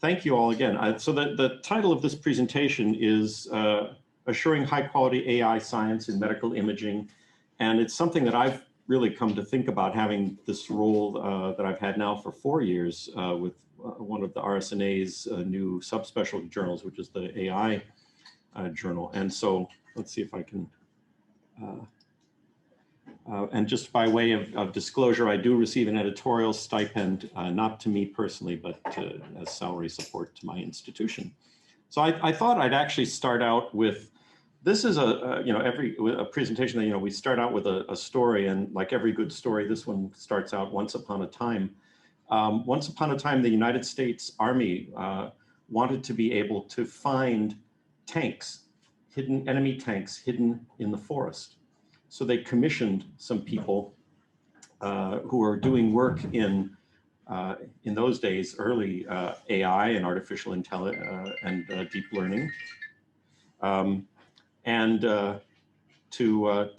Thank you all again. So the title of this presentation is Assuring High Quality AI Science in Medical Imaging. And it's something that I've really come to think about, having this role that I've had now for 4 years with one of the RSNA's new subspecialty journals, which is the AI journal. And so let's see if I can, and just by way of disclosure, I do receive an editorial stipend, not to me personally, but as salary support to my institution. So I thought I'd actually start out with, this is a presentation that, we start out with a story, and like every good story, this one starts out once upon a time. Once upon a time, the United States Army wanted to be able to find tanks, enemy tanks hidden in the forest. So they commissioned some people who were doing work in those days, early AI and artificial intelligence and deep learning, to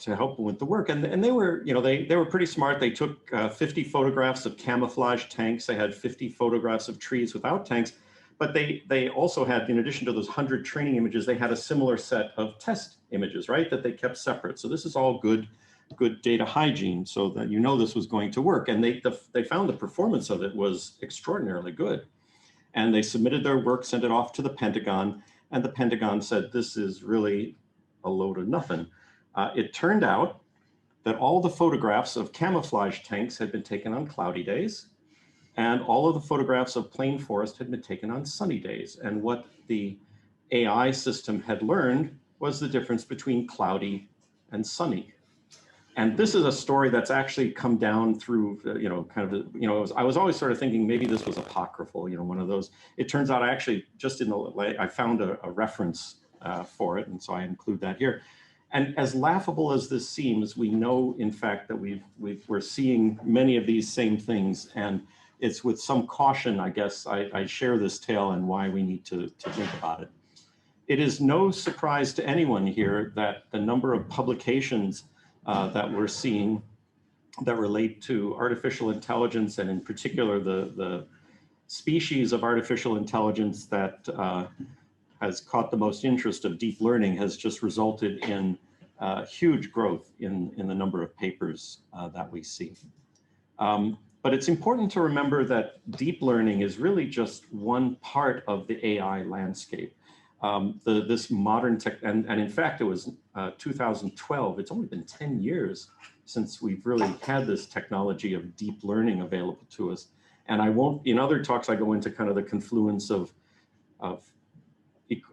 help them with the work. And they were, they were pretty smart. They took 50 photographs of camouflage tanks. They had 50 photographs of trees without tanks. But they also had, in addition to those 100 training images, they had a similar set of test images, right, that they kept separate. So this is all good data hygiene, so that this was going to work. And they found the performance of it was extraordinarily good. And they submitted their work, sent it off to the Pentagon, and the Pentagon said, this is really a load of nothing. It turned out that all the photographs of camouflage tanks had been taken on cloudy days, and all of the photographs of plain forest had been taken on sunny days. And what the AI system had learned was the difference between cloudy and sunny. And this is a story that's actually come down through, I was always sort of thinking maybe this was apocryphal, one of those. It turns out I actually just I found a reference for it, and so I include that here. And as laughable as this seems, we know, in fact, that we're seeing many of these same things, and it's with some caution, I guess, I share this tale and why we need to think about it. It is no surprise to anyone here that the number of publications that we're seeing that relate to artificial intelligence, and in particular the species of artificial intelligence that has caught the most interest of deep learning, has just resulted in huge growth in the number of papers that we see. But it's important to remember that deep learning is really just one part of the AI landscape. This modern tech, and in fact, it was 2012. It's only been 10 years since we've really had this technology of deep learning available to us. And I won't, in other talks, I go into kind of the confluence of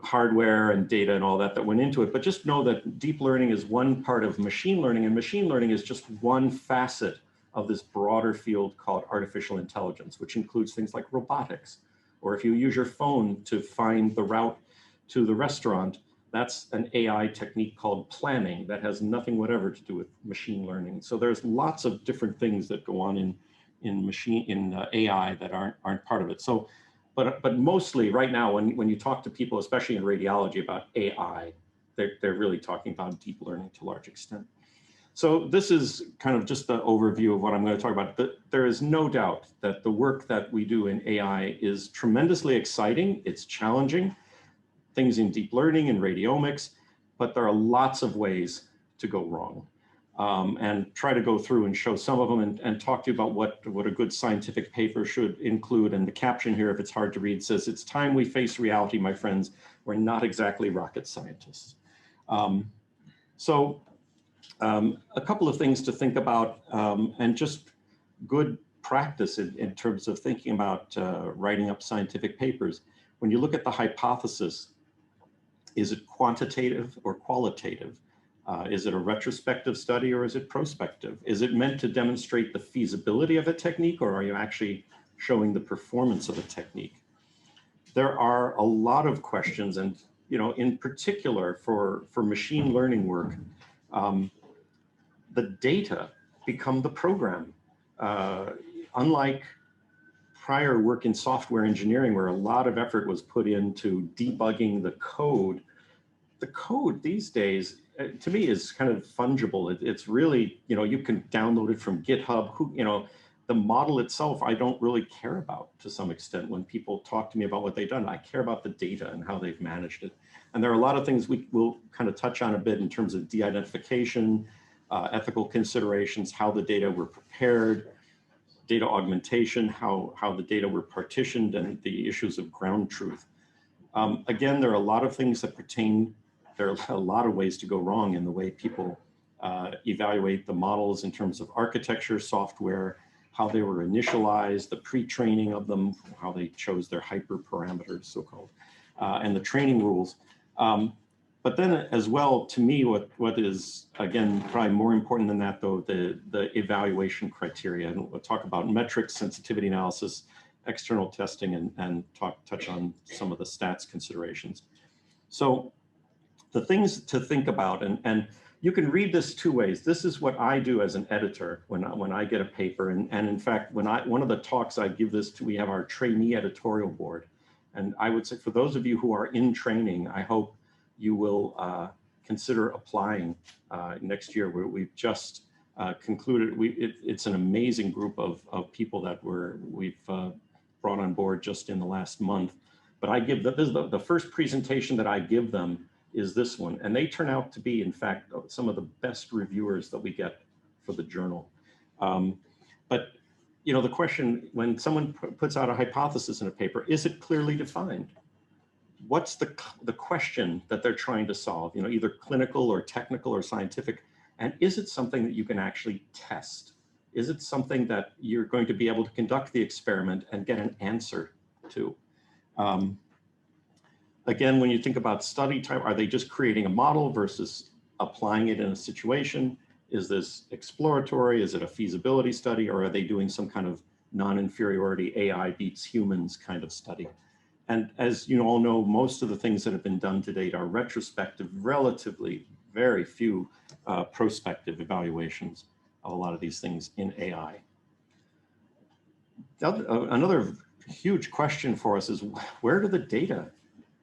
hardware and data and all that went into it. But just know that deep learning is one part of machine learning, and machine learning is just one facet of this broader field called artificial intelligence, which includes things like robotics, or if you use your phone to find the route to the restaurant, that's an AI technique called planning that has nothing whatever to do with machine learning. So there's lots of different things that go on in AI that aren't part of it. So, but mostly right now, when you talk to people, especially in radiology, about AI, they're really talking about deep learning to a large extent. So this is kind of just the overview of what I'm going to talk about. There is no doubt that the work that we do in AI is tremendously exciting. It's challenging, things in deep learning and radiomics, but there are lots of ways to go wrong. And try to go through and show some of them and talk to you about what a good scientific paper should include. And the caption here, if it's hard to read, says, "It's time we face reality, my friends. We're not exactly rocket scientists." A couple of things to think about, and just good practice in terms of thinking about writing up scientific papers. When you look at the hypothesis, is it quantitative or qualitative? Is it a retrospective study or is it prospective? Is it meant to demonstrate the feasibility of a technique, or are you actually showing the performance of a technique? There are a lot of questions, and in particular for machine learning work, the data become the program. Unlike prior work in software engineering, where a lot of effort was put into debugging the code these days, to me, is kind of fungible. It's really, you can download it from GitHub. the model itself, I don't really care about to some extent. When people talk to me about what they've done, I care about the data and how they've managed it. And there are a lot of things we will kind of touch on a bit in terms of de-identification, ethical considerations, how the data were prepared, data augmentation, how the data were partitioned, and the issues of ground truth. Again, there are a lot of things that pertain, there are a lot of ways to go wrong in the way people evaluate the models in terms of architecture, software, how they were initialized, the pre-training of them, how they chose their hyperparameters, so-called, and the training rules. But then as well, to me, what is, again, probably more important than that, though, the evaluation criteria. And we'll talk about metrics, sensitivity analysis, external testing, and touch on some of the stats considerations. So the things to think about, and you can read this two ways. This is what I do as an editor when I get a paper. And in fact, one of the talks I give this to, we have our trainee editorial board. And I would say for those of you who are in training, I hope you will consider applying next year. We've just concluded, it's an amazing group of people that we've brought on board just in the last month. But I give the first presentation that I give them is this one. And they turn out to be, in fact, some of the best reviewers that we get for the journal. But you know, the question, when someone puts out a hypothesis in a paper, is it clearly defined? What's the question that they're trying to solve? You know, either clinical or technical or scientific. And is it something that you can actually test? Is it something that you're going to be able to conduct the experiment and get an answer to? Again, when you think about study type, are they just creating a model versus applying it in a situation? Is this exploratory? Is it a feasibility study? Or are they doing some kind of non-inferiority AI beats humans kind of study? And as you all know, most of the things that have been done to date are retrospective, relatively very few prospective evaluations of a lot of these things in AI. Another huge question for us is, where do the data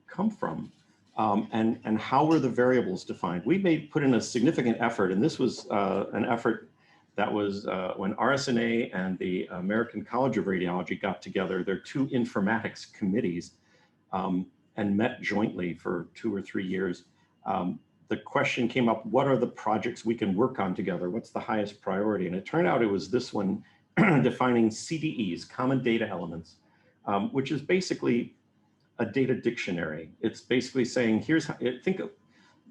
come from? And how were the variables defined? We put in a significant effort, and this was an effort that was when RSNA and the American College of Radiology got together, their two informatics committees, and met jointly for 2 or 3 years. The question came up, what are the projects we can work on together? What's the highest priority? And it turned out it was this one, defining CDEs, common data elements, which is basically a data dictionary. It's basically saying, here's how, think of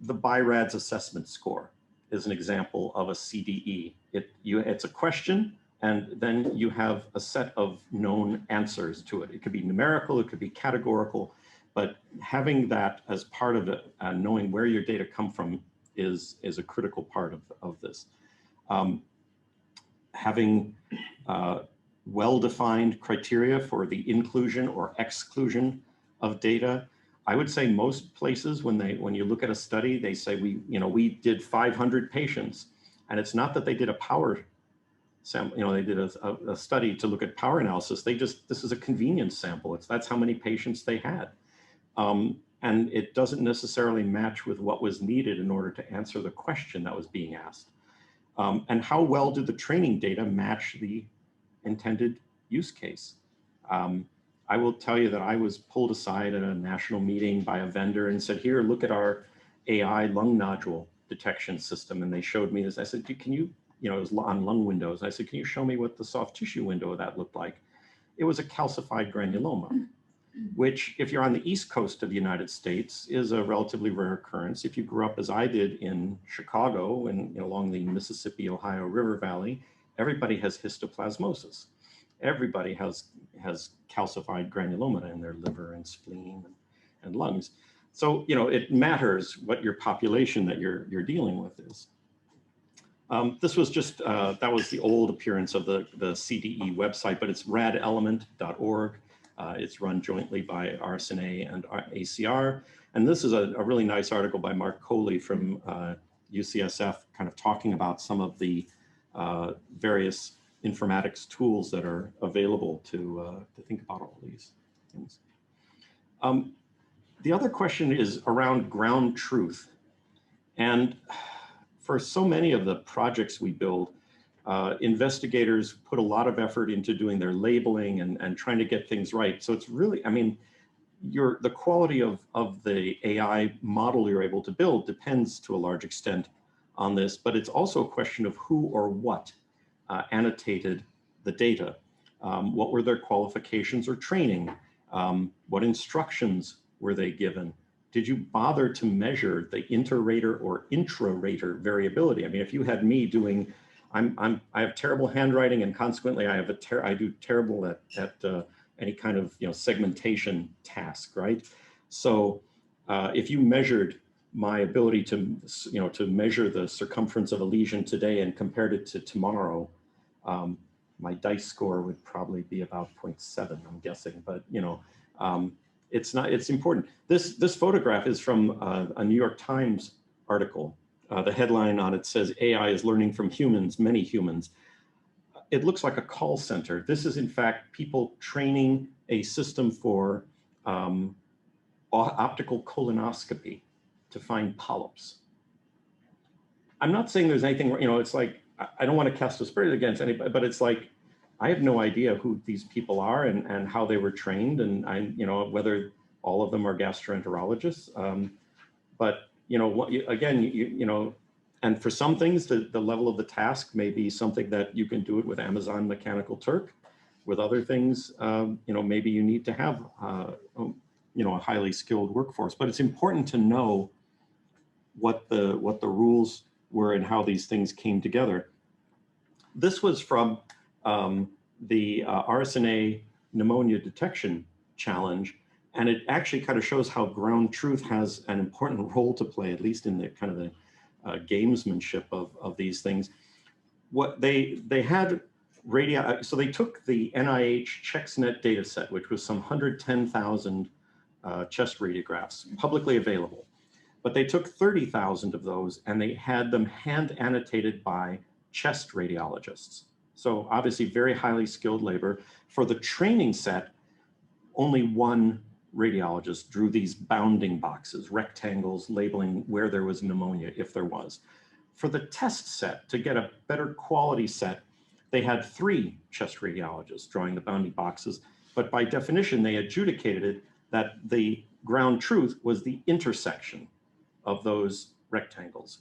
the BI-RADS assessment score is an example of a CDE. It's a question, and then you have a set of known answers to it. It could be numerical, it could be categorical, but having that as part of it, knowing where your data come from is a critical part of this. Having well-defined criteria for the inclusion or exclusion of data. I would say most places, when you look at a study, they say we did 500 patients, and it's not that they did a power sample. They did a study to look at power analysis. This is a convenience sample. That's how many patients they had, and it doesn't necessarily match with what was needed in order to answer the question that was being asked. And how well did the training data match the intended use case? I will tell you that I was pulled aside at a national meeting by a vendor and said, here, look at our AI lung nodule detection system. And they showed me this. I said, can you, it was on lung windows. I said, can you show me what the soft tissue window of that looked like? It was a calcified granuloma, which if you're on the East Coast of the United States is a relatively rare occurrence. If you grew up as I did in Chicago and along the Mississippi, Ohio River Valley, everybody has histoplasmosis. Everybody has calcified granuloma in their liver and spleen and lungs. So, it matters what your population that you're dealing with is. This was just, that was the old appearance of the CDE website, but it's radelement.org. It's run jointly by RSNA and ACR. And this is a really nice article by Mark Coley from UCSF, kind of talking about some of the various informatics tools that are available to think about all these things. The other question is around ground truth. And for so many of the projects we build, Investigators put a lot of effort into doing their labeling and trying to get things right. So it's really, I mean, the quality of the AI model you're able to build depends to a large extent on this, but it's also a question of who or what annotated the data. What were their qualifications or training? What instructions were they given? Did you bother to measure the inter-rater or intra-rater variability? I mean, if you had me doing, I have terrible handwriting, and consequently I do terrible at any kind of segmentation task, right? So if you measured my ability to to measure the circumference of a lesion today and compared it to tomorrow, my DICE score would probably be about 0.7, I'm guessing, but it's important. This photograph is from a New York Times article. The headline on it says, "AI is learning from humans, many humans." It looks like a call center. This is in fact people training a system for optical colonoscopy to find polyps. I'm not saying there's anything, it's like, I don't want to cast aspersions against anybody, but it's like, I have no idea who these people are and how they were trained, and whether all of them are gastroenterologists. But and for some things, the level of the task may be something that you can do it with Amazon Mechanical Turk. With other things, maybe you need to have a highly skilled workforce. But it's important to know what the rules were and how these things came together. This was from the RSNA pneumonia detection challenge, and it actually kind of shows how ground truth has an important role to play, at least in the kind of the gamesmanship of these things. What they had so they took the NIH ChexNet data set, which was some 110,000 chest radiographs publicly available. But they took 30,000 of those and they had them hand annotated by chest radiologists. So obviously very highly skilled labor. For the training set, only one radiologist drew these bounding boxes, rectangles labeling where there was pneumonia, if there was. For the test set, to get a better quality set, they had 3 chest radiologists drawing the bounding boxes, but by definition, they adjudicated it that the ground truth was the intersection of those rectangles,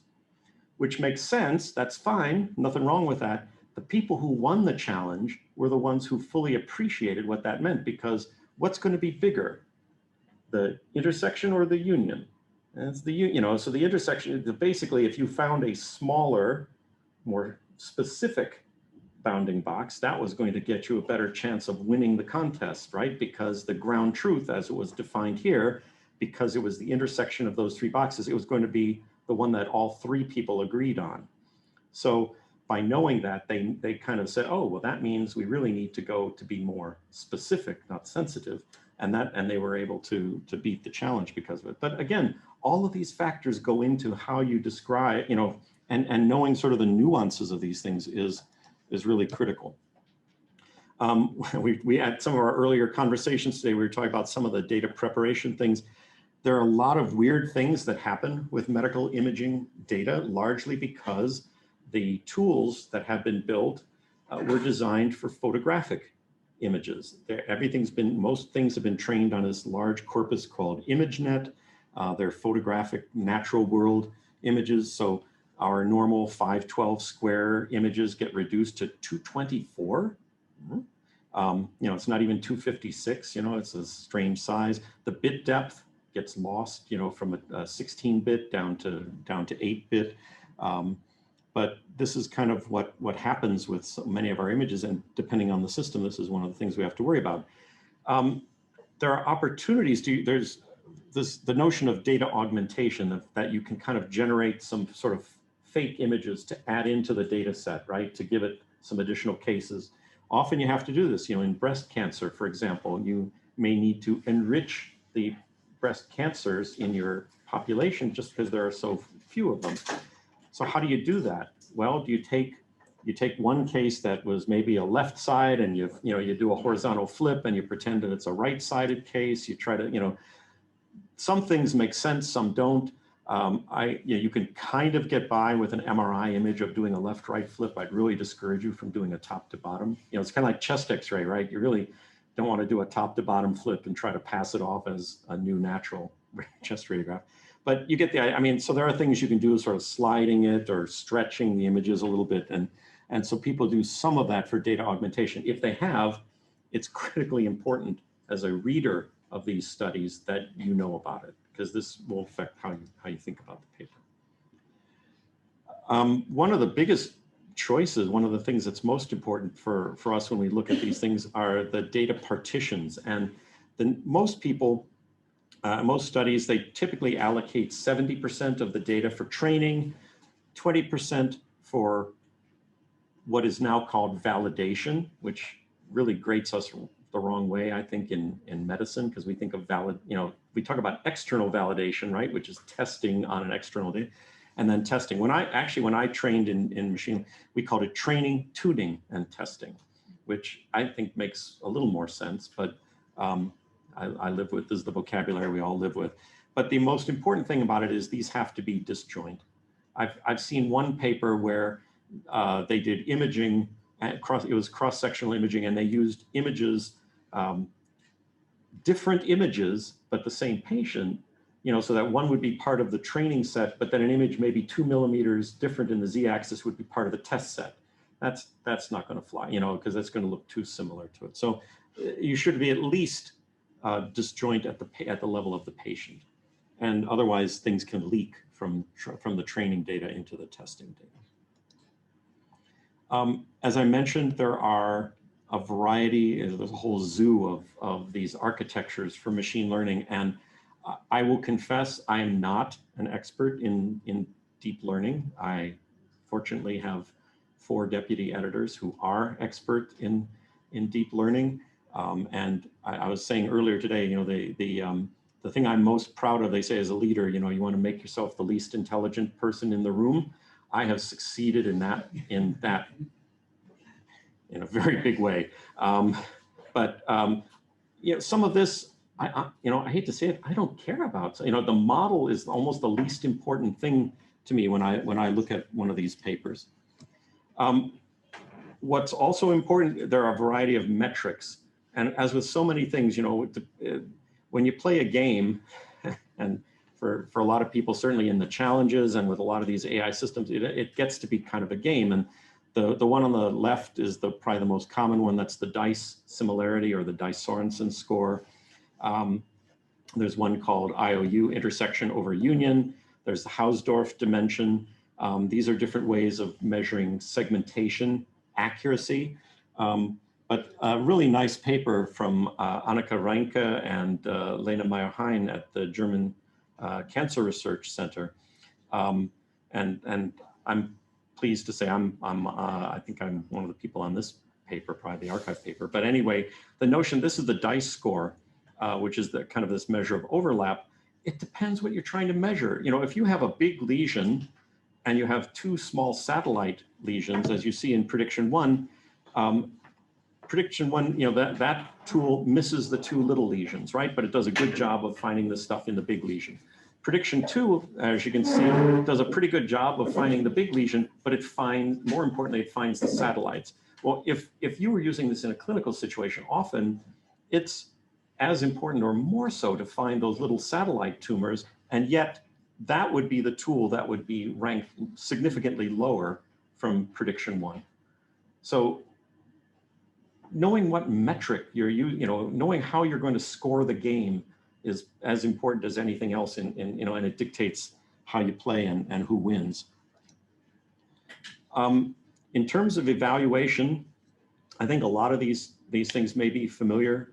which makes sense. That's fine, nothing wrong with that. The people who won the challenge were the ones who fully appreciated what that meant, because what's going to be bigger, the intersection or the union? And it's the, so the intersection, basically, if you found a smaller, more specific bounding box, that was going to get you a better chance of winning the contest, right? Because the ground truth, as it was defined here, because it was the intersection of those 3 boxes, it was going to be the one that all 3 people agreed on. So by knowing that, they kind of said, oh, well, that means we really need to go to be more specific, not sensitive. And they were able to beat the challenge because of it. But again, all of these factors go into how you describe, and knowing sort of the nuances of these things is really critical. We had some of our earlier conversations today, we were talking about some of the data preparation things. There are a lot of weird things that happen with medical imaging data, largely because the tools that have been built were designed for photographic images. Most things have been trained on this large corpus called ImageNet. They're photographic natural world images. So our normal 512 square images get reduced to 224. It's not even 256, it's a strange size. The bit depth gets lost, from a 16-bit down to 8-bit. But this is kind of what happens with so many of our images, and depending on the system, this is one of the things we have to worry about. There are opportunities there's the notion of data augmentation, that you can kind of generate some sort of fake images to add into the data set, right? To give it some additional cases. Often you have to do this, in breast cancer, for example, you may need to enrich the breast cancers in your population just because there are so few of them. So how do you do that? Well, you take one case that was maybe a left side, and you do a horizontal flip and you pretend that it's a right-sided case. You try to, some things make sense, some don't. You can kind of get by with an MRI image of doing a left-right flip. I'd really discourage you from doing a top to bottom. It's kind of like chest X-ray, right? You really don't want to do a top to bottom flip and try to pass it off as a new natural chest radiograph. But you get the, I mean, so there are things you can do, sort of sliding it or stretching the images a little bit. And so people do some of that for data augmentation. If they have, it's critically important as a reader of these studies that you know about it, because this will affect how you think about the paper. One of the biggest choices, one of the things that's most important for us when we look at these things are the data partitions. And most people, most studies, they typically allocate 70% of the data for training, 20% for what is now called validation, which really grates us the wrong way, I think, in medicine, because we think of we talk about external validation, right, which is testing on an external data, and then testing. When I trained in machine, we called it training, tuning, and testing, which I think makes a little more sense, but I live with, this is the vocabulary we all live with. But the most important thing about it is these have to be disjoint. I've seen one paper where they did imaging, it was cross-sectional imaging, and they used images, different images, but the same patient, so that one would be part of the training set, but then an image maybe 2 millimeters different in the z-axis would be part of the test set. That's not going to fly, because that's going to look too similar to it. So you should be at least disjoint at the level of the patient, and otherwise things can leak from the training data into the testing data. As I mentioned, there are a variety, there's a whole zoo of these architectures for machine learning. And I will confess, I am not an expert in deep learning. I fortunately have 4 deputy editors who are expert in deep learning. And I was saying earlier today, the thing I'm most proud of, they say as a leader, you want to make yourself the least intelligent person in the room. I have succeeded in that in a very big way. Some of this, I hate to say it, I don't care about. So, the model is almost the least important thing to me when I look at one of these papers. What's also important, there are a variety of metrics. And as with so many things, when you play a game, and for a lot of people, certainly in the challenges and with a lot of these AI systems, it gets to be kind of a game. And the one on the left is probably the most common one. That's the dice similarity, or the Dice-Sorensen score. There's one called IOU, intersection over union. There's the Hausdorff dimension. These are different ways of measuring segmentation accuracy. But a really nice paper from Annika Reinke and Lena Meyer-Hein at the German Cancer Research Center. And I'm pleased to say I think I'm one of the people on this paper, probably the archive paper. But anyway, the notion, this is the DICE score, which is the kind of this measure of overlap. It depends what you're trying to measure. If you have a big lesion and you have 2 small satellite lesions, as you see in prediction 1, that tool misses the 2 little lesions, right? But it does a good job of finding the stuff in the big lesion. Prediction 2, as you can see, does a pretty good job of finding the big lesion, but more importantly, it finds the satellites. Well, if you were using this in a clinical situation, often it's as important or more so to find those little satellite tumors, and yet that would be the tool that would be ranked significantly lower from prediction 1. So knowing what metric you're using, knowing how you're going to score the game is as important as anything else, and it dictates how you play and who wins. In terms of evaluation, I think a lot of these things may be familiar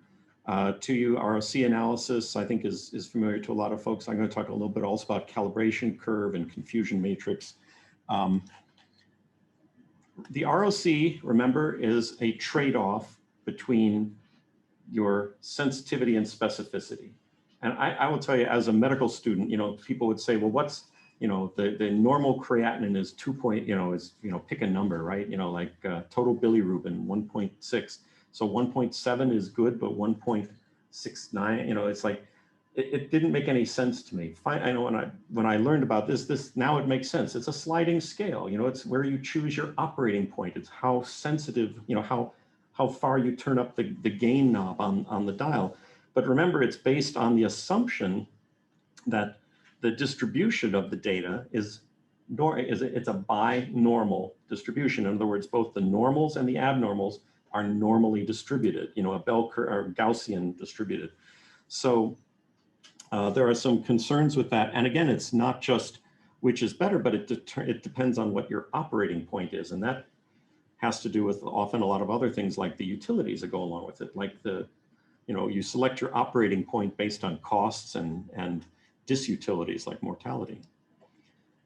to you. ROC analysis, I think, is familiar to a lot of folks. I'm going to talk a little bit also about calibration curve and confusion matrix. The ROC, remember, is a trade-off between your sensitivity and specificity. And I will tell you, as a medical student, people would say, well, what's, the normal creatinine is 2 point, pick a number, right? Like total bilirubin, 1.6. So 1.7 is good, but 1.69, it's like, it didn't make any sense to me. I know when I learned about this now it makes sense. It's a sliding scale. You know, it's where you choose your operating point. It's how sensitive, you know, how far you turn up the gain knob on the dial. But remember, it's based on the assumption that the distribution of the data is it's a binormal distribution. In other words, both the normals and the abnormals are normally distributed, you know, a bell curve or Gaussian distributed. So there are some concerns with that. And again, it's not just which is better, but it depends on what your operating point is. And that has to do with often a lot of other things like the utilities that go along with it. Like you know, you select your operating point based on costs and disutilities like mortality.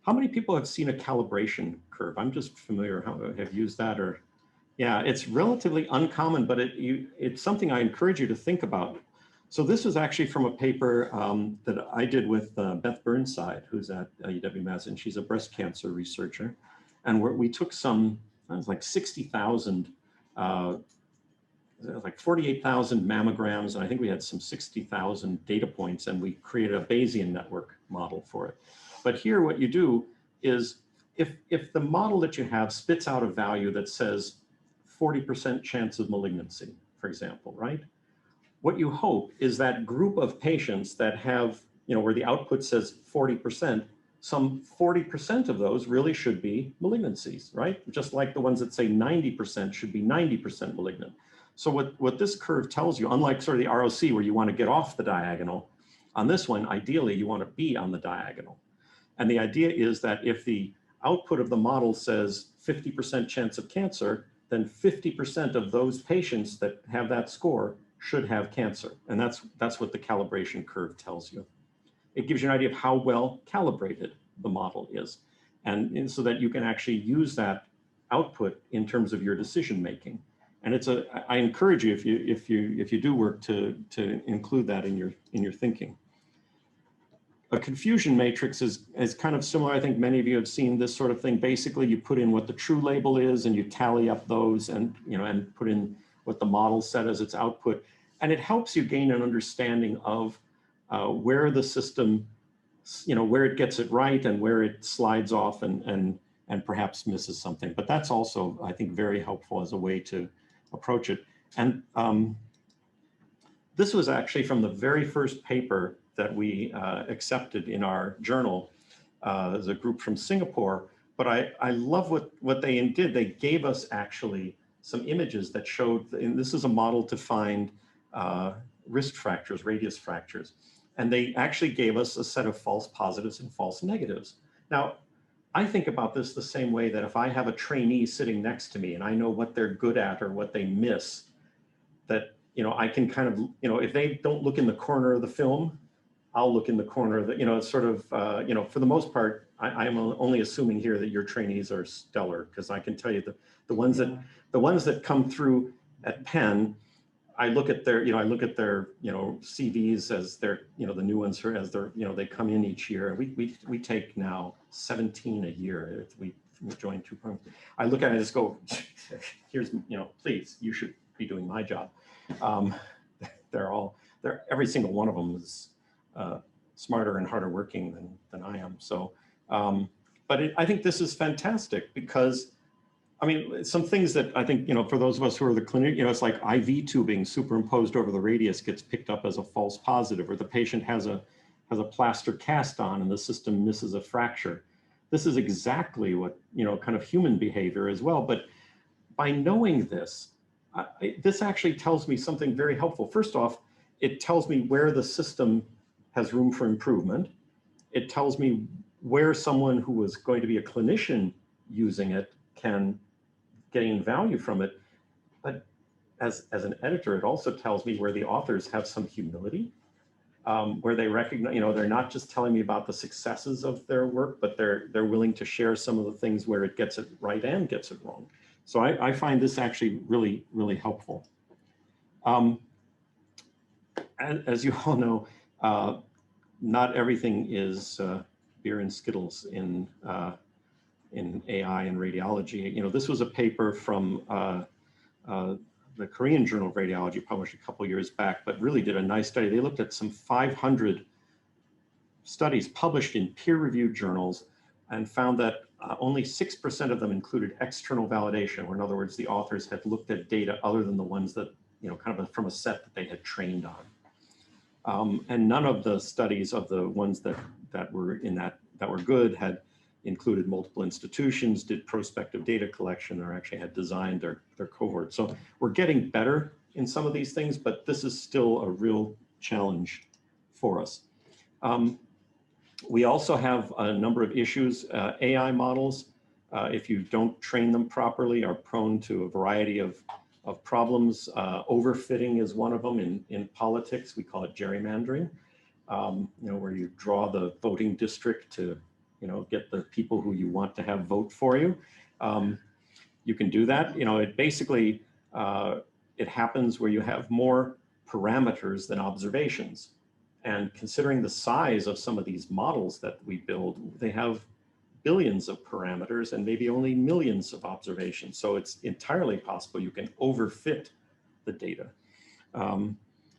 How many people have seen a calibration curve? I'm just familiar, have used that or, yeah, it's relatively uncommon, but it's something I encourage you to think about. So this is actually from a paper that I did with Beth Burnside, who's at UW-Mass, and she's a breast cancer researcher. And we took some, it was like 60,000, like 48,000 mammograms, and I think we had some 60,000 data points, and we created a Bayesian network model for it. But here what you do is if the model that you have spits out a value that says 40% chance of malignancy, for example, right? What you hope is that group of patients that have, you know, where the output says 40%, some 40% of those really should be malignancies, right? Just like the ones that say 90% should be 90% malignant. So what this curve tells you, unlike sort of the ROC where you want to get off the diagonal, on this one, ideally you want to be on the diagonal. And the idea is that if the output of the model says 50% chance of cancer, then 50% of those patients that have that score should have cancer. And that's what the calibration curve tells you. It gives you an idea of how well calibrated the model is. And so that you can actually use that output in terms of your decision making. And I encourage you, if you do work, to include that in your thinking. A confusion matrix is kind of similar. I think many of you have seen this sort of thing. Basically, you put in what the true label is, and you tally up those, and and put in what the model set as its output, and it helps you gain an understanding of where the system, where it gets it right and where it slides off and perhaps misses something. But that's also, I think, very helpful as a way to approach it. And this was actually from the very first paper that we accepted in our journal as a group from Singapore. But I love what they did. They gave us actually some images that showed, and this is a model to find wrist fractures, radius fractures. And they actually gave us a set of false positives and false negatives. Now, I think about this the same way that if I have a trainee sitting next to me and I know what they're good at or what they miss, that I can kind of, if they don't look in the corner of the film, I'll look in the corner of the, it's sort of, for the most part, I'm only assuming here that your trainees are stellar, because I can tell you that the ones that come through at Penn, I look at their, CVs as their, the new ones as they're, they come in each year. We take now 17 a year. We join 2 programs. I look at it and just go, here's, please, you should be doing my job. Every single one of them is smarter and harder working than I am. So, but I think this is fantastic because, I mean, some things that I think, for those of us who are the clinic, it's like IV tubing superimposed over the radius gets picked up as a false positive, or the patient has a plaster cast on and the system misses a fracture. This is exactly what, kind of human behavior as well. But by knowing this, this actually tells me something very helpful. First off, it tells me where the system has room for improvement. It tells me where someone who is going to be a clinician using it can gain value from it. But as an editor, it also tells me where the authors have some humility, where they recognize, they're not just telling me about the successes of their work, but they're willing to share some of the things where it gets it right and gets it wrong. So I find this actually really, really helpful. As you all know, not everything is beer and Skittles in AI and radiology. This was a paper from the Korean Journal of Radiology published a couple years back, but really did a nice study. They looked at some 500 studies published in peer-reviewed journals and found that only 6% of them included external validation, or in other words, the authors had looked at data other than the ones that, kind of from a set that they had trained on. And none of the studies of the ones that were good had included multiple institutions, did prospective data collection, or actually had designed their cohort. So we're getting better in some of these things, but this is still a real challenge for us. We also have a number of issues. AI models, if you don't train them properly, are prone to a variety of problems. Overfitting is one of them. In politics, we call it gerrymandering, where you draw the voting district to get the people who you want to have vote for you. You can do that. It basically, it happens where you have more parameters than observations. And considering the size of some of these models that we build, they have billions of parameters and maybe only millions of observations. So it's entirely possible you can overfit the data.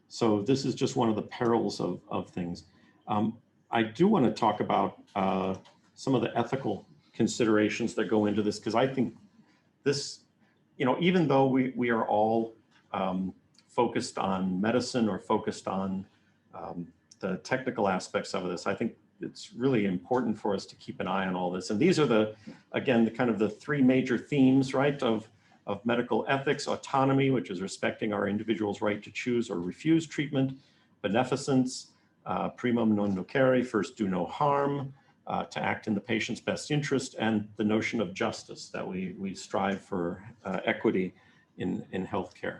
So this is just one of the perils of things. I do want to talk about some of the ethical considerations that go into this, because I think this, even though we are all focused on medicine or focused on the technical aspects of this, I think it's really important for us to keep an eye on all this. And these are again, the kind of the three major themes, right, of medical ethics: autonomy, which is respecting our individual's right to choose or refuse treatment; beneficence, primum non nocere, first do no harm, to act in the patient's best interest; and the notion of justice, that we strive for equity in healthcare.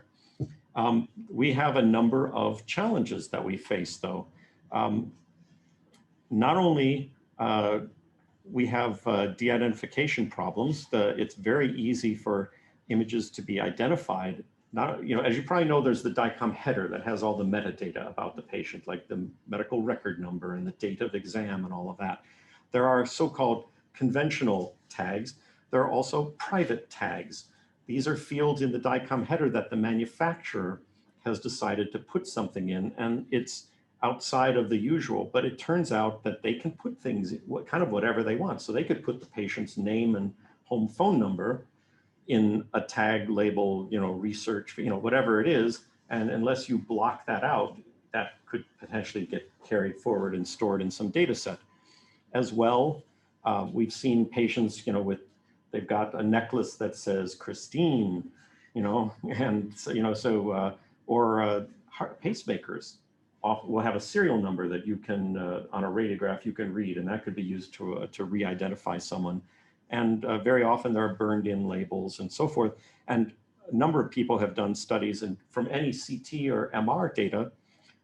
We have a number of challenges that we face, though. Not only we have de-identification problems. It's very easy for images to be identified. As you probably know, there's the DICOM header that has all the metadata about the patient, like the medical record number and the date of exam and all of that. There are so-called conventional tags. There are also private tags. These are fields in the DICOM header that the manufacturer has decided to put something in, and it's outside of the usual, but it turns out that they can put things, kind of whatever they want. So they could put the patient's name and home phone number in a tag label, research, whatever it is. And unless you block that out, that could potentially get carried forward and stored in some data set. As well, we've seen patients, they've got a necklace that says Christine, and so, or pacemakers will have a serial number that you can, on a radiograph, you can read, and that could be used to re-identify someone. And very often there are burned in labels and so forth. And a number of people have done studies, and from any CT or MR data,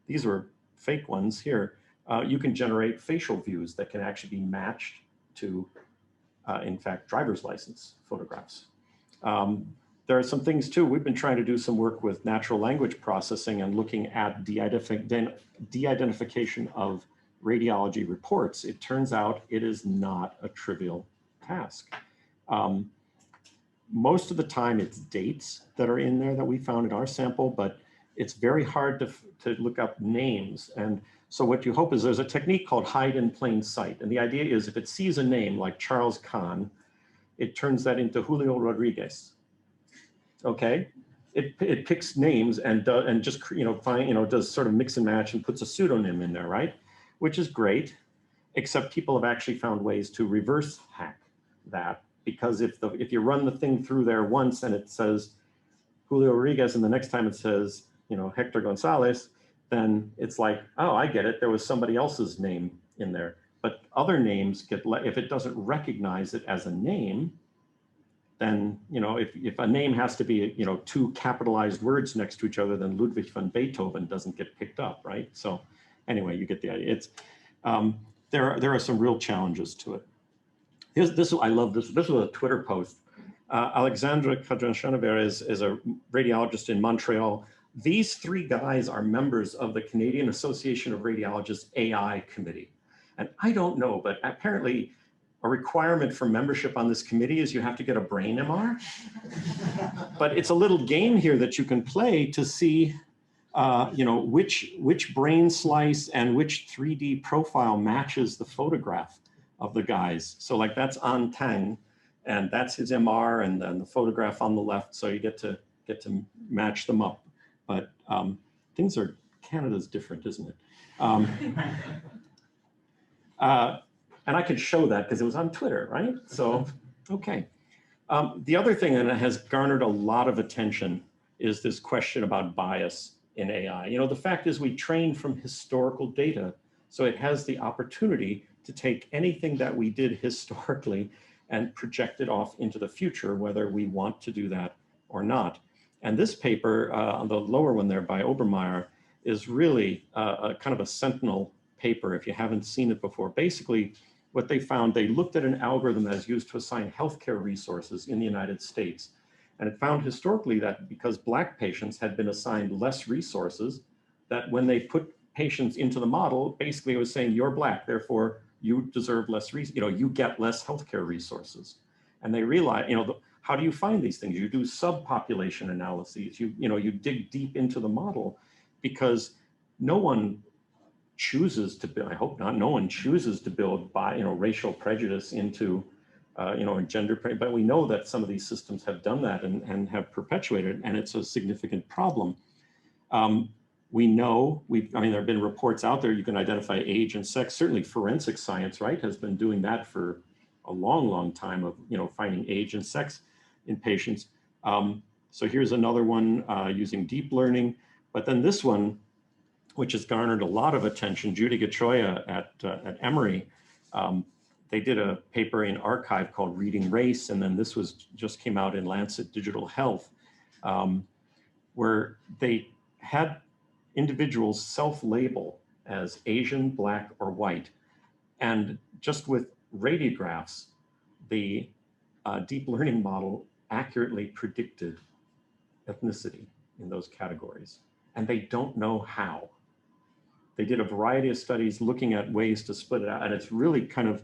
these were fake ones here, you can generate facial views that can actually be matched to, in fact, driver's license photographs. There are some things too. We've been trying to do some work with natural language processing and looking at de-identification of radiology reports. It turns out it is not a trivial task. Most of the time it's dates that are in there that we found in our sample, but it's very hard to look up names. And so what you hope is there's a technique called hide in plain sight. And the idea is if it sees a name like Charles Kahn, it turns that into Julio Rodriguez. Okay, it picks names and just does sort of mix and match and puts a pseudonym in there, right? Which is great, except people have actually found ways to reverse hack that, because if you run the thing through there once and it says Julio Rodriguez and the next time it says Hector Gonzalez, then it's like, oh, I get it, there was somebody else's name in there. But other names if it doesn't recognize it as a name, then, if a name has to be, two capitalized words next to each other, then Ludwig van Beethoven doesn't get picked up, right? So anyway, you get the idea. It's, there are some real challenges to it. I love this. This was a Twitter post. Alexandre Cadran-Chenevier is a radiologist in Montreal. These three guys are members of the Canadian Association of Radiologists AI committee. And I don't know, but apparently a requirement for membership on this committee is you have to get a brain MR. But it's a little game here that you can play to see you know, which brain slice and which 3D profile matches the photograph of the guys. So like that's An Tang, and that's his MR, and then the photograph on the left. So you get to match them up. But Canada's different, isn't it? And I could show that because it was on Twitter, right? So, okay. The other thing that has garnered a lot of attention is this question about bias in AI. You know, the fact is we train from historical data, so it has the opportunity to take anything that we did historically and project it off into the future, whether we want to do that or not. And this paper, on the lower one there by Obermeyer, is really a kind of a sentinel paper if you haven't seen it before. Basically, what they found, they looked at an algorithm that is used to assign healthcare resources in the United States. And it found historically that because Black patients had been assigned less resources, that when they put patients into the model, basically it was saying, you're Black, therefore you deserve less, you get less healthcare resources. And they realized, how do you find these things? You do subpopulation analyses. You dig deep into the model, because no one chooses to build, I hope not, no one chooses to build racial prejudice into, gender, but we know that some of these systems have done that and have perpetuated, and it's a significant problem. We know, there have been reports out there, you can identify age and sex. Certainly forensic science, right, has been doing that for a long, long time of, finding age and sex in patients. So here's another one using deep learning, but then this one, which has garnered a lot of attention, Judy Gachoya at Emory, they did a paper in Archive called Reading Race, and then this just came out in Lancet Digital Health, where they had individuals self-label as Asian, Black, or white. And just with radiographs, the deep learning model accurately predicted ethnicity in those categories. And they don't know how. They did a variety of studies looking at ways to split it out, and it's really kind of,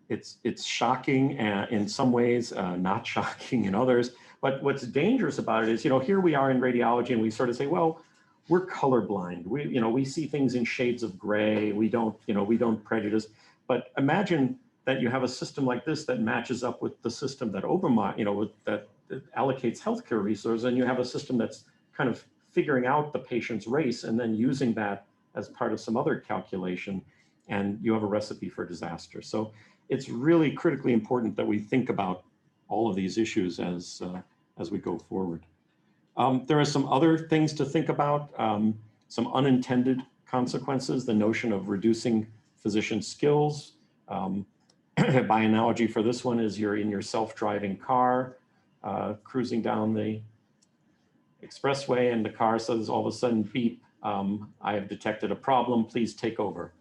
it's shocking in some ways, not shocking in others. But what's dangerous about it is, here we are in radiology, and we sort of say, well, we're colorblind. We see things in shades of gray. We don't prejudice. But imagine that you have a system like this that matches up with the system that Obermeyer, that allocates healthcare resources, and you have a system that's kind of figuring out the patient's race and then using that as part of some other calculation, and you have a recipe for disaster. So it's really critically important that we think about all of these issues as we go forward. There are some other things to think about, some unintended consequences, the notion of reducing physician skills. By analogy for this one is you're in your self-driving car, cruising down the expressway, and the car says all of a sudden, beep, I have detected a problem, please take over.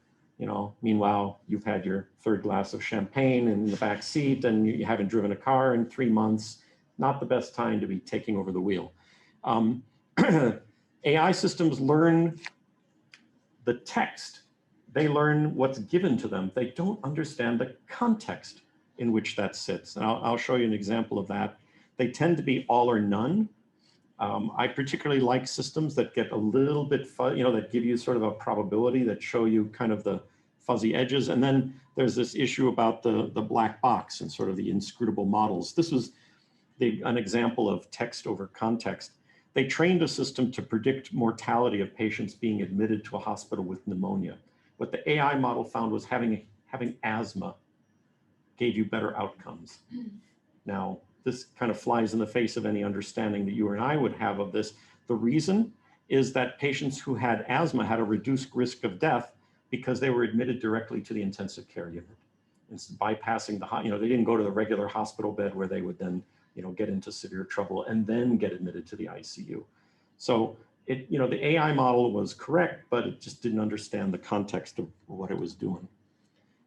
Meanwhile, you've had your third glass of champagne in the back seat and you haven't driven a car in 3 months. Not the best time to be taking over the wheel. AI systems learn the text. They learn what's given to them. They don't understand the context in which that sits. And I'll show you an example of that. They tend to be all or none. I particularly like systems that get a little bit, that give you sort of a probability, that show you kind of the fuzzy edges. And then there's this issue about the black box and sort of the inscrutable models. This was an example of text over context. They trained a system to predict mortality of patients being admitted to a hospital with pneumonia. What the AI model found was having asthma gave you better outcomes. Now, this kind of flies in the face of any understanding that you and I would have of this. The reason is that patients who had asthma had a reduced risk of death because they were admitted directly to the intensive care unit. It's bypassing they didn't go to the regular hospital bed where they would then, get into severe trouble and then get admitted to the ICU. So the AI model was correct, but it just didn't understand the context of what it was doing.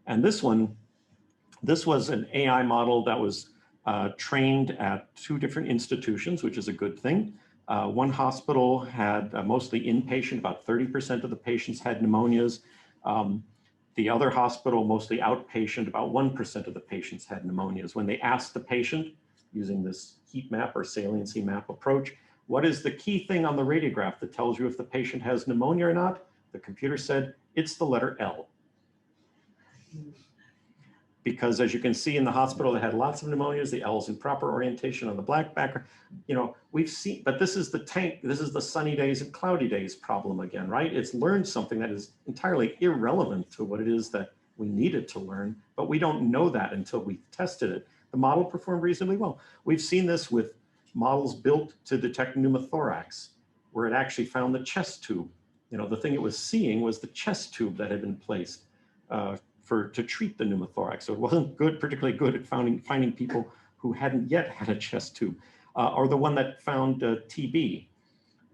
And this was an AI model that was trained at 2 different institutions, which is a good thing. One hospital had mostly inpatient, about 30% of the patients had pneumonias. The other hospital, mostly outpatient, about 1% of the patients had pneumonias. When they asked the patient, using this heat map or saliency map approach, what is the key thing on the radiograph that tells you if the patient has pneumonia or not? The computer said, it's the letter L. Because as you can see in the hospital that had lots of pneumonias, the L's in proper orientation on the black background. You know, we've seen, but this is the tank, this is the sunny days and cloudy days problem again, right? It's learned something that is entirely irrelevant to what it is that we needed to learn, but we don't know that until we tested it. The model performed reasonably well. We've seen this with models built to detect pneumothorax, where it actually found the chest tube. You know, the thing it was seeing was the chest tube that had been placed to treat the pneumothorax. So it wasn't particularly good at finding people who hadn't yet had a chest tube, or the one that found TB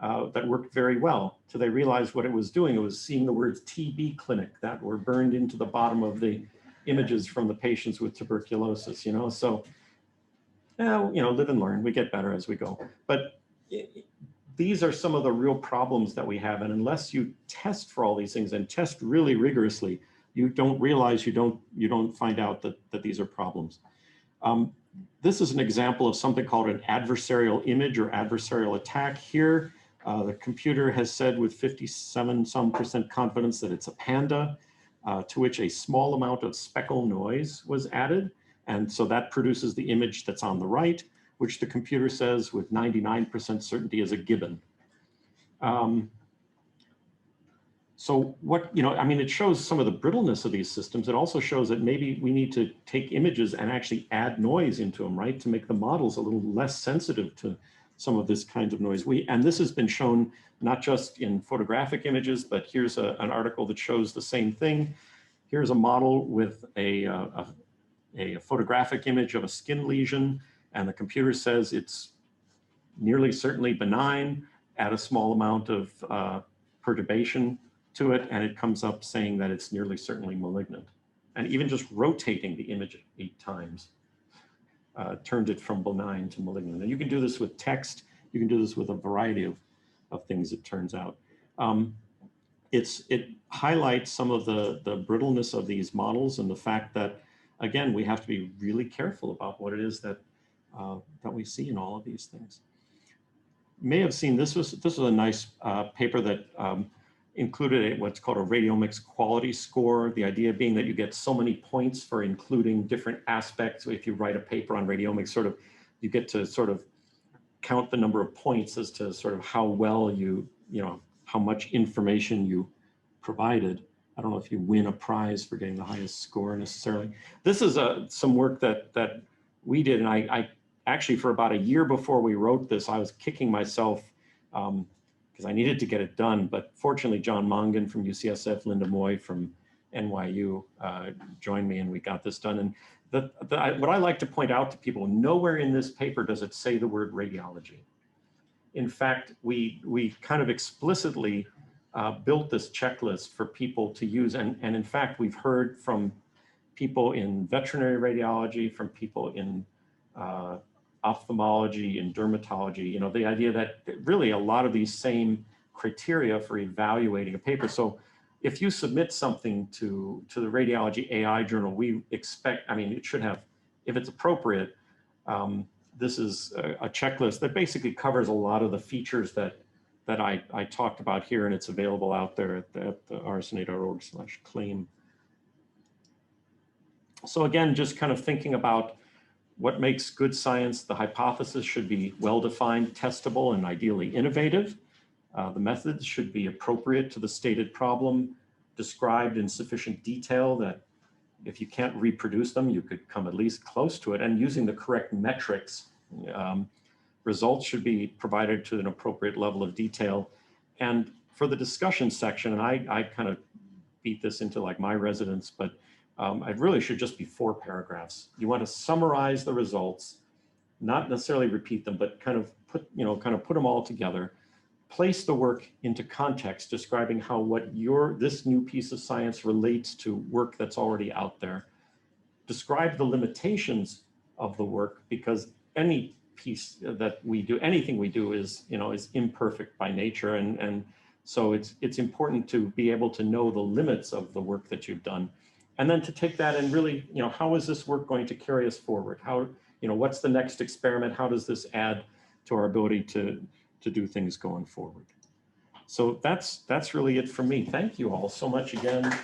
that worked very well. So they realized what it was doing. It was seeing the words TB clinic that were burned into the bottom of the images from the patients with tuberculosis, you know? So, you know, live and learn, we get better as we go. But these are some of the real problems that we have. And unless you test for all these things and test really rigorously, you don't realize, you don't find out that these are problems. This is an example of something called an adversarial image or adversarial attack. Here, the computer has said with 57% confidence that it's a panda, to which a small amount of speckle noise was added. And so that produces the image that's on the right, which the computer says with 99% certainty is a gibbon. So what, you know, I mean, it shows some of the brittleness of these systems. It also shows that maybe we need to take images and actually add noise into them, right? To make the models a little less sensitive to some of this kind of noise. And this has been shown not just in photographic images, but here's an article that shows the same thing. Here's a model with a photographic image of a skin lesion, and the computer says it's nearly certainly benign, add a small amount of perturbation to it, and it comes up saying that it's nearly certainly malignant. And even just rotating the image 8 times turned it from benign to malignant. And you can do this with text. You can do this with a variety of things, it turns out. It highlights some of the brittleness of these models and the fact that, again, we have to be really careful about what it is that we see in all of these things. You may have seen, this was a nice paper that included what's called a radiomics quality score. The idea being that you get so many points for including different aspects. If you write a paper on radiomics, you get to sort of count the number of points as to sort of how well you know, how much information you provided. I don't know if you win a prize for getting the highest score necessarily. This is some work that we did, and I actually, for about a year before we wrote this, I was kicking myself because I needed to get it done. But fortunately, John Mongan from UCSF, Linda Moy from NYU joined me, and we got this done. And what I like to point out to people, nowhere in this paper does it say the word radiology. In fact, we kind of explicitly built this checklist for people to use. And in fact, we've heard from people in veterinary radiology, from people in ophthalmology and dermatology, you know, the idea that really a lot of these same criteria for evaluating a paper. So if you submit something to the Radiology AI journal, we expect, I mean, it should have, if it's appropriate, this is a checklist that basically covers a lot of the features that I talked about here, and it's available out there at the rsna.org/claim. So again, just kind of thinking about what makes good science. The hypothesis should be well-defined, testable, and ideally innovative. The methods should be appropriate to the stated problem, described in sufficient detail that if you can't reproduce them, you could come at least close to it, and using the correct metrics. Results should be provided to an appropriate level of detail. And for the discussion section, and I kind of beat this into like my residence, but it really should just be 4 paragraphs. You want to summarize the results, not necessarily repeat them, but kind of put them all together. Place the work into context, describing how this new piece of science relates to work that's already out there. Describe the limitations of the work, because any piece that we do, anything we do is imperfect by nature, and So it's important to be able to know the limits of the work that you've done, and then to take that and really, how is this work going to carry us forward? How, what's the next experiment? How does this add to our ability to do things going forward? So that's really it for me. Thank you all so much again.